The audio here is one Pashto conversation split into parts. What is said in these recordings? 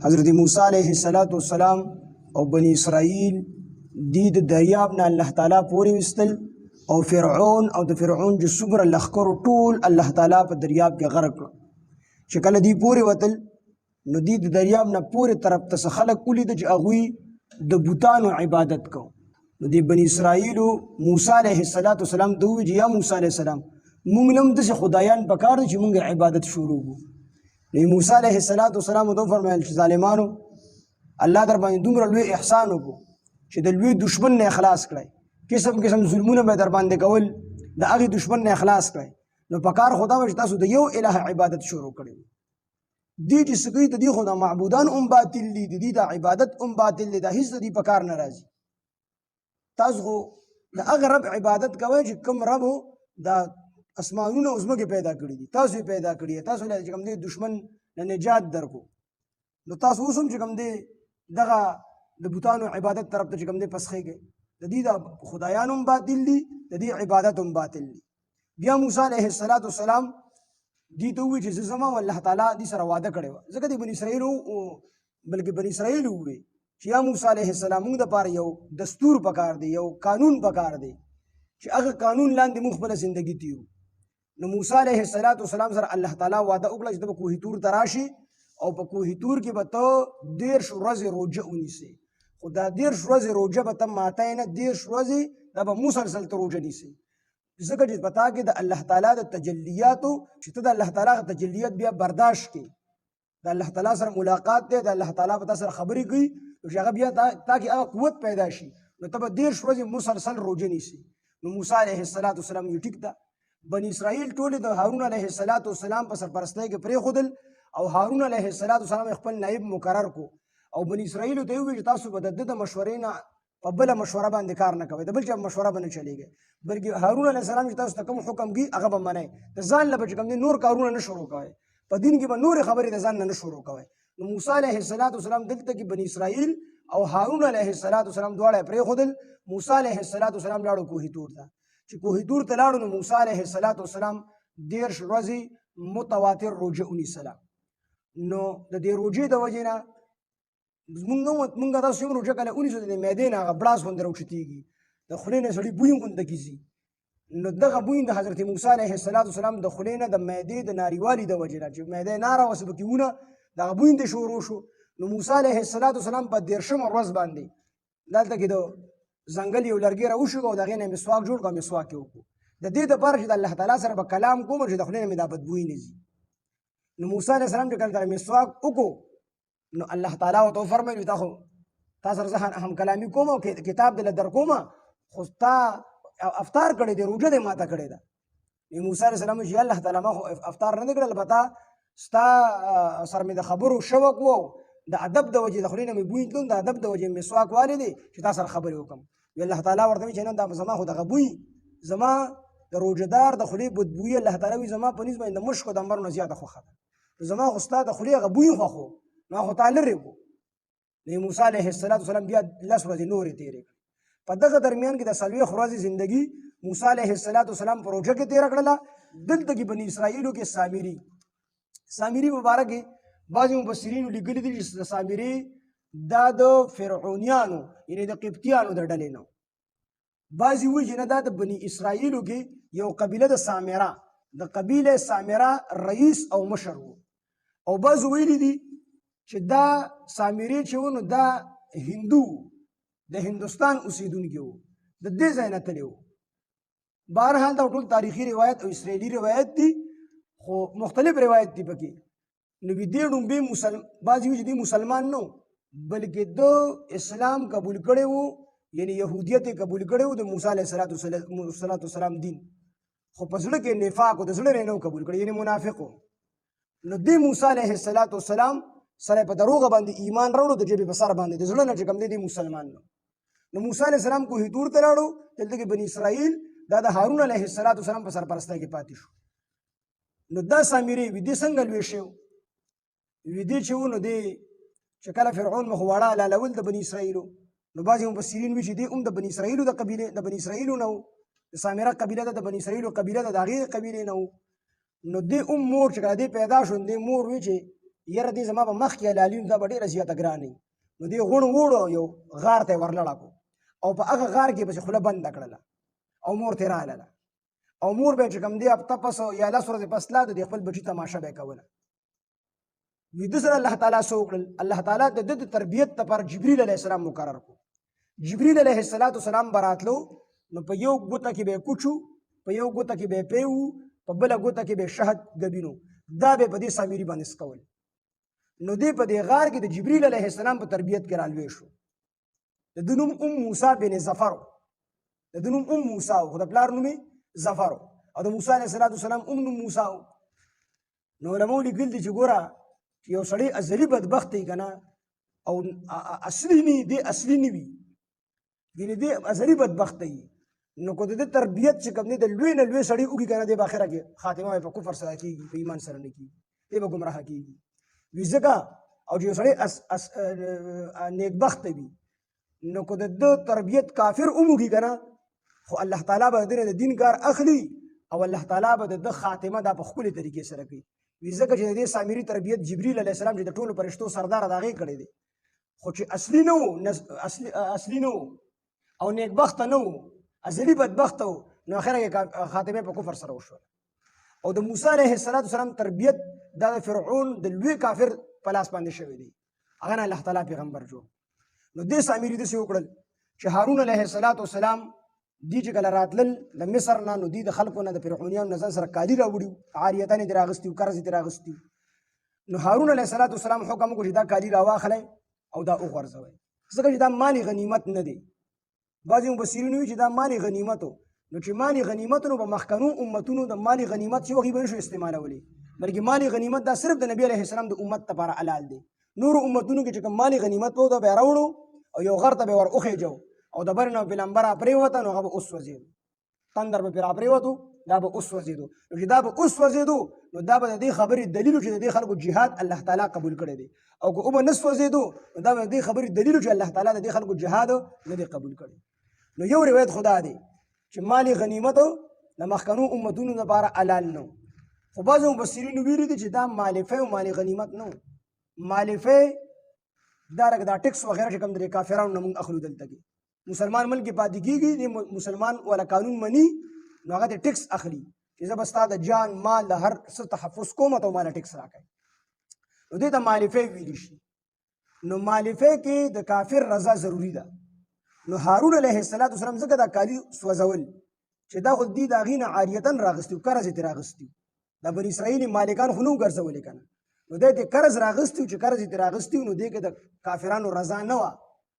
حضرت موسی علیہ السلام او بنی اسرائیل دی د دریاب نه الله تعالی پورې وستل او فرعون او د فرعون جو څومره لښکر ټول الله تعالی په دریاب کې غرق کړ. چې کله دی پورې وتل نو دی د دریاب نه پورې طرف ته خلک ولید چې هغوی د بوتانو عبادت کو. نو دی بنی اسرائیلو موسی علیہ السلام ته وویل چې یا موسی علیہ السلام مونږ لم داسې خدایان پکار دي چې مونږ عبادت شروع کړو. نو موسی علیہ السلام ته وفرمایل چې ظالمانو الله در باندې دومره لوی احسان وکړو چې د لوی دشمن نه خلاص کړی، قسم قسم ظلمونه به در باندې کول د هغې دشمن نه خلاص کړی. نو پکار خدا وه چې تاسو د یو الہ عبادت شروع کړی. دی چې څه کوي د دې خو د معبودان هم باطل دي، د دې د عبادت هم باطل دی، دا هېڅ د دې په کار نه راځي. تاسو خو د هغه رب عبادت کوئ چې کوم رب دا اسمانونه او ځمکې پیدا کړي دي، تاسو یې پیدا کړي، تاسو له چې کوم دی دشمن نه نجات درکو. نو تاسو اوس هم چې کوم دی دغه د بوتانو عبادت طرف ته چې کوم دی پسخېږئ، د دې د خدایان هم باطل دي، د دې عبادت هم باطل دي. بیا موسی علیہ السلام دی ته ووایي چې زه زما او الله تعالی دې سره وعده کړې وه. ځکه د بني اسرائیلو بلکې بني اسرائیل ووایي چې یا موسی علیہ السلام موږ دپاره یو دستور پکار دی، یو قانون پکار دی چې هغه قانون لاندې موږ خپله زندګي تیرو. نو موسی علیہ السلام سره الله تعالی وعده وکړه چې ته به کوهي تور ته راشي او په کوهي تور کې به ته 13 ورځې روژه ونیسې. خو دا 13 ورځې روژه به ته ماتای نه، 13 ورځې دا به مسلسل ته روژه نیسې. ځکه چې پتا کې د الله تعالی د تجلیاتو چې ته د الله تعالی تجلیات بیا برداشت کړې، د الله تعالی سره ملاقات دی، د الله تعالی په تا سره خبرې کوي، چې هغه بیا تا کې هغه قوت پیدا شي، نو ته به 13 ورځې مسلسل روژه نیسې. نو موسی علیہ السلام یې ټیک ده. بني اسرائیل ټولې د هارون علیہ السلام په سرپرستۍ کې پرېښودل او هارون علیہ السلام خپل نائب مقرر کو. او بني اسرائیلو ته یې وویل چې تاسو به د ده د مشورې نه په بله مشوره باندې کار نه کوئ، د بل چا مشوره به نه چلېږئ، بلکې هارون علیه السلام چې تاسو ته کوم حکم کي هغه به منئ. د ځان نه به چې کوم دی نور کارونه نه شروع کوئ، په دین کې به نورې خبرې د ځان نه شروع کوئ. نو موسی علیہ السلام دلته کې بني اسرائیل او هارون علیہ السلام دواړه یې پرېښودل. موسی علیہ السلام لاړو کوهي تور ته. چې کوهي تور ته لاړو نو موسی علیہ السلام 13 ورځې متواتر روژه ونیسله. نو د دې روژې د وجې نه مونږ تاسو چې روژه کله ونیسو د معدې نه هغه بړاس غوندې راوچتېږي، د خولې نه سړي بوی غوندې کېږي. نو دغه بوی د حضرت موسی علیہ السلام د خولې نه د معدې د ناریوالي د وجې نه چې معده ناره وسه پکې ونه دغه بوی ته شروع شو. نو موسی علیہ السلام په 13مه ورځ باندې دلته کې د ځنګل یو لرګی راوشو او د هغې نه مسواک جوړ کړو، مسواک یې وکړو د دې دپاره چې د الله تعالی سره به کلام کوم چې د خولې نه مې دا بدبوی نه ځي. نو موسی علیہ السلام چې کله دغه مسواک وکړو نو الله تعالی ورته وفرمایل تا سره زه هم کلامي کوم او کتاب دله در کوم، خو تا افطار کړی دی، روژه دې ماته کړې ده. موسی علیہ السلام چې الله تعالی ما خو افطار نه دی کړی، البته ستا سره مې د خبرو شوق و، د ادب د وجې د خولې نه مې بوی تلون، د ادب د وجې مې مسواک والی دی چې تا سره خبرې وکړم. الله تعالی ورته وایي چې نن دا زما خو دغه بوی زما د روژهدار د خولې بدبویي الله تعالی وایي زما په نسبت باندې د مشکو د انبرو نه زیاته خوښه ده، زما خو ستا د خولې هغه بوی خوښ و، نو خو تا لرې کړو. نو موسی علیہ السلام بیا 10 ورځې نورې تېرې کړې. په دغه درمیان کې د 40 ورځې زندګي موسی علیہ السلام په روژه کې تېره کړله. دلته کې بني اسرائیلو کې سامري مبارک بعضې مفسرینو لیکلي دي چې د سامري دا د فرعونیانو یعنې د قبطیانو د ډلې نه، بعضې وایي چې نه دا د بني اسرائیلو کې یو قبیله د سامره، د قبیله سامره رئیس او مشر و. او بعضې ویلي دي چې دا سامري چې و نو دا هندو د هندوستان اوسېدونکي وو، د دې ځای نه تللی وو. بهرحال دا ټول تاریخي روایت او اسرائیلي روایت دي، خو مختلف روایت دي پکې. نو دې ډومبې بعضې وایي چې دې مسلمان نه و، بلکې د اسلام قبول کړی و، یعنې یهودیت یې قبول کړی و د موسی علیه السلام دین، خو په زړه کې نفاق و، د زړه نه و قبول کړی، یعنې منافق و. نو دې موسی علیه السلام سره په دروغه باندې ایمان راوړو، د جبې په سر باندې د زړه نه چې کوم دی مسلمان نو. نو موسی علیه السلام کوهي تور ته لاړو. دلته کې بني اسرائیل دا د هارون علیه السلام په سرپرستۍ کې پاتې شو. نو دا سامري ویدې څنګه لوی شو؟ ویدې چې و نو دی چې کله فرعون مخ واړه حلالول د بني اسرائیلو، نو بعضې مفسرین وایي چې دی هم د بني اسرائیلو د قبیلې د بني اسرائیلو نه و، د سامره قبیله ده، د بني اسرائیلو قبیله ده، د هغې قبیلې نه و. نو دی مور چې کله دی پیدا شو، دی مور وی چې یاره دې زما په مخ کې حلالي دا به ډېره زیاته ګرانه وي. نو دې غوڼ ووړو یو غار ته یې ورلړه کړو او په هغه غار کې پسې خوله بنده کړله او مور ترې راغله او مور به چې کوم دی هفته پس یا لس ورځې پس لا د خپل بچي تماشه به یې کوله. ویده سره الله تعالی څه وکړل؟ الله تعالی د ده د تربیت لپاره جبریل علیه السلام مقرر کړو. جبریل علیه السلام به راتلو نو په یو ګوته کې به یې کوچو، په یو ګوته کې به یې پیو، په بله ګوته کې به یې شهد ګبینو، دا به یې په دې سامري باندې سکول. نو دې په دې غار کې د جبریل علیه السلام په تربیت کې رالوی شو. د ده نوم موسی بن ظفر و، د ده نوم موسی و، خو د پلار نوم یې ظفر و او د موسی علیه السلام نوم موسی و. نو علماو لیکلي دي چې ګوره یو سړی ازلي بدبخت دی که نه او اصلي نه دی، اصلي نه وي، یعنې دی ازلي بدبخت دی، نو که د ده تربیت چې کوم دی د لوی نه لوی سړي وکړي که نه دی به اخره کې خاتمه په کفر سره کېږي، په ایمان سره نه کېږي، دی به ګمراه کېږي. وي ځکه او چې یو سړی نیکبخته وي نو که د ده تربیت کافر هم وکړي که نه خو الله تعالی به د ده نه د دین کار اخلي او الله تعالی به د ده خاتمه دا په ښکلې طریقې سره کوي. وي ځکه چې د دې سامري تربیت جبریل علیه السلام چې د ټولو فرشتو سردار د هغې کړی دی، خو چې اصلي نه و، اصلي نه و او نیکبخته نه و، ازلي بدبخته و، نو اخره کې خاتمه په کفر سره وشوه. او د موسی علیه السلام تربیت دا د فرعون د لوی کافر په لاس باندې شوی دی، هغه نه الله تعالی پیغمبر جوړ. نو دې سامري داسې وکړل چې هارون علیه السلام دی چې کله راتلل د مصر نه نو دی د خلکو نه د فرعونیانو نه ځان سره کالي راوړي وو، عاریتان یې ترې اخیستي وو، قرض یې ترې اخیستي وو. نو هارون علیه السلام حکم وکړو چې دا کالي راواخلی او دا وغورځوئ، ځکه چې دا مالي غنیمت نه دی. بعضې مفسرین وایي چې دا مالي غنیمت و. نو چې مالي غنیمت نو په مخکنو امتونو د مالي غنیمت چې هغوی به نه شو استعمالولی، بلکې مالي غنیمت دا صرف د نبي علیه السلام د امت لپاره حلال دی. نورو امتونو کې چې کوم مالي غنیمت به و دا به یې راوړو او یو غر ته به یې ور وخېجو او د بر نه به لمبه راپرېوته نو هغه به اوس وځېدو، تندر به پرې راپرېوتو دا به اوس وځېدو. نو چې دا به اوس وځېدو نو دا به د دې خبرې دلیل چې د دې خلکو جهاد الله تعالی قبول کړی دی، او که اوبه نه سوځېدو نو دا به د دې خبرې دلیل چې الله تعالی د دې خلکو جهاد نه دی قبول کړی. نو یو روایت خدا دی چې مالي غنیمت د مخکنو امتونو لپاره حلال نه، خو بعضو مفسرینو ویلي دي چې دا مالفه او مالي غنیمت نه، مالفه دا لکه دا ټکس وغیره چې کوم د کافرانو نه موږ اخلو دلته کې مسلمان ملک کې پاتې کېږي، د مسلمان والا قانون مني نو هغه ته ټکس اخلي چې زه به ستا د جان مال د هر څه تحفظ کوم ته ماله ټکس راکړي، نو دې ته مالفه ویلی شي. نو مالفه کې د کافر رضا ضروري ده. نو هارون علیه السلام ځکه دا کالي سوځول چې دا خو دې د هغې نه عاریتن راغستي وو، قرض یې ترې راغستي وو، د بني اسرائیل مالکان خو نه وو ګرځولي که نه، نو دی ته قرض راغستي وو چې قرض یې ترې راغستي وو، نو دې کې د کافرانو رضا نه وه،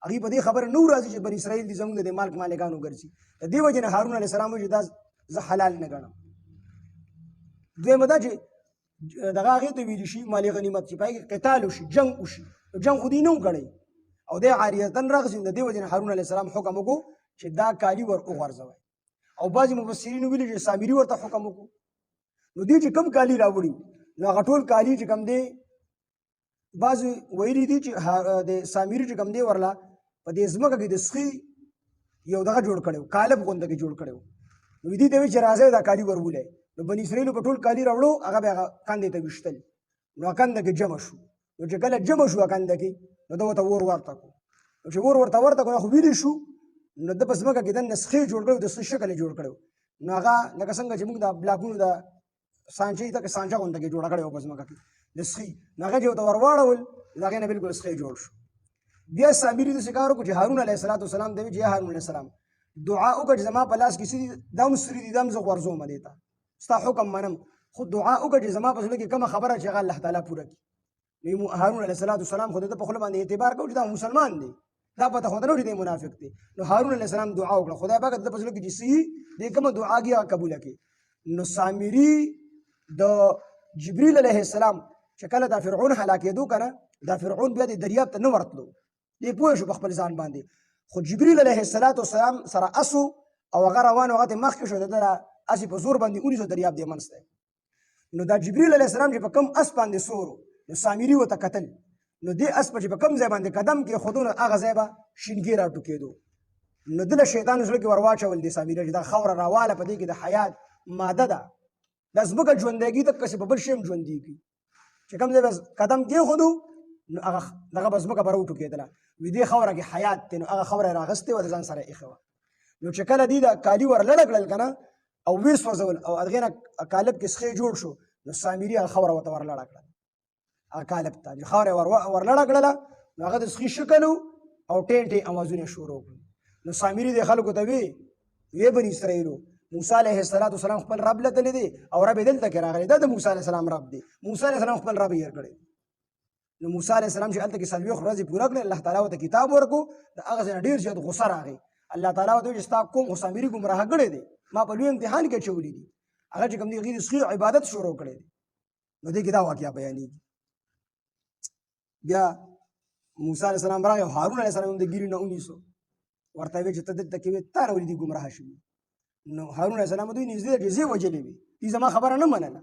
هغوی په دې خبره نه راځي چې بني اسرائیل دې زموږ د مالک مالکانو ګرځي. د دې وجې نه هارون علیه السلام وایي چې دا زه حلال نه ګڼم. دویمه دا چې دغه هغې ته ویلي شي مالي غنیمت چې په هغې کې قتال وشي، جنګ وشي، نو جنګ خو دوی نه و کړی او دی عاریتن راغسي، د دې وجې نه هارون علیه السلام حکم وکړو چې دا کالي ور وغورځوئ. او بعضې مفسرینو ویلي چې سامري ورته حکم وکړو. نو دوی چې کوم کالي راوړي نو هغه ټول کالي چې کوم دی بعضې ویلي دي چې د سامري چې کوم دی ورله په دې ځمکه کې د سخي یو دغه جوړ کړی و، کالب غونده کې جوړ کړی و. نو دې ته وایي چې راځئ دا کالي ور ولئ. نو بني اسرائیلو په ټول کالي راوړو، هغه به هغه کندې ته ویشتل، نو کنده کې جمع شو. نو چې کله جمع شو کنده کې نو ده ورته اور ورته کړو. نو چې اور ورته ورته کړو خو ویلې شو، نو ده په ځمکه کې دننه سخې جوړ کړی و، د سخي شکل یې جوړ کړی و. نو هغه لکه څنګه چې موږ د بلاکونو د سانچې ته سانچه غونده کې جوړه کړې وه په ځمکه کې د سخي، نو هغه چې ورته ور واړول د هغې نه بلکل سخی جوړ شو. بیا سامري داسې کار وکړو چې هارون علیه السلام ته ویل چې یا هارون علیه السلام دعا وکړه چې زما په لاس کې څه دي دا هم سري دي، دا هم زه غورځوم دې ته، ستا حکم منم، خو دعا وکړه چې زما په زړه کې کومه خبره چې هغه الله تعالی پوره کړي. نو هارون علیه السلام خو د ده په خوله باندې اعتبار کوو چې دا مسلمان دی، دا پته خو ته نه وي چې دی منافق دی. نو هارون علیه السلام دعا وکړه خدای پاک د ده په زړه کې چې څه دې کومه دعا کړي هغه قبوله کړي. نو سامري د جبریل علیه السلام چې کله دا فرعون هلاکېدو که نه، دا فرعون بیا د دریاب ته نه ورتلو، دی پوه شو په خپل ځان باندې، خو جبریل علیه السلام سره اسو او هغه روان و، هغه ته مخکې شو، د ده اسې په زور باندې ونیسو، دریاب دی منځ ته. نو دا جبریل علیه السلام چې په کوم اس باندې سور و نو سامري ورته کتل، نو دې اس په چې په کوم ځای باندې قدم کېښودو نو هغه ځای به شینګې راټوکېدو. نو ده له شیطان زړه کې ور واچول دې سامري چې دا خاوره راواله، په دې کې د حیات ماده ده، دا ځمکه ژوندی کېږي دقسې په بل شي هم ژوندي کېږي. چې کوم ځای بس قدم کېښودو نو هغه دغه بس ځمکه به راوټوکېدله وي دې خاوره کې حیات دی نو هغه خاوره یې راغستې وه د ځان سره یې ایښې وه نو چې کله دوی دا کالي ور لړه کړل که نه او ویې سوځول او هغې نه کالب کې سخې جوړ شو نو سامري هغه خاوره ورته ور لړه کړله هغه کالب ته چې خاوره یې ور لړه کړله نو هغه د سخي شکل او ټین ټین اوازونه شروع کړل نو سامري دې خلکو ته وی بني اسرائیلو موسی علیه السلام خپل رب لیدلی دی او رب یې دلته کې راغلی دا د موسی علیه السلام رب دی موسی علیه السلام خپل رب یې هېر کړی نو موسی علیه السلام چې هلته کې 40 ورځې پوره کړې الله تعالی ورته کتاب ورکړو د هغه ځای نه ډېر زیات غوسه راغی الله تعالی ورته وایي چې ستا قوم خو سامري ګمراه کړی دی ما په لوی امتحان کې اچولی دي هغه چې کوم دي هغې د سخي عبادت شروع کړی دی نو دې کې دا واقعه بیانېږي بیا موسی علیه السلام راغی او هارون علیه السلام هم د ګیري نه ونیسو ورته ویې چې ته دلته کې وې تا نه ولې دي ګمراه شوي نو هارون علیه السلام دوی نږدې دی چې زه یې وجلې وې دوی زما خبره نه منله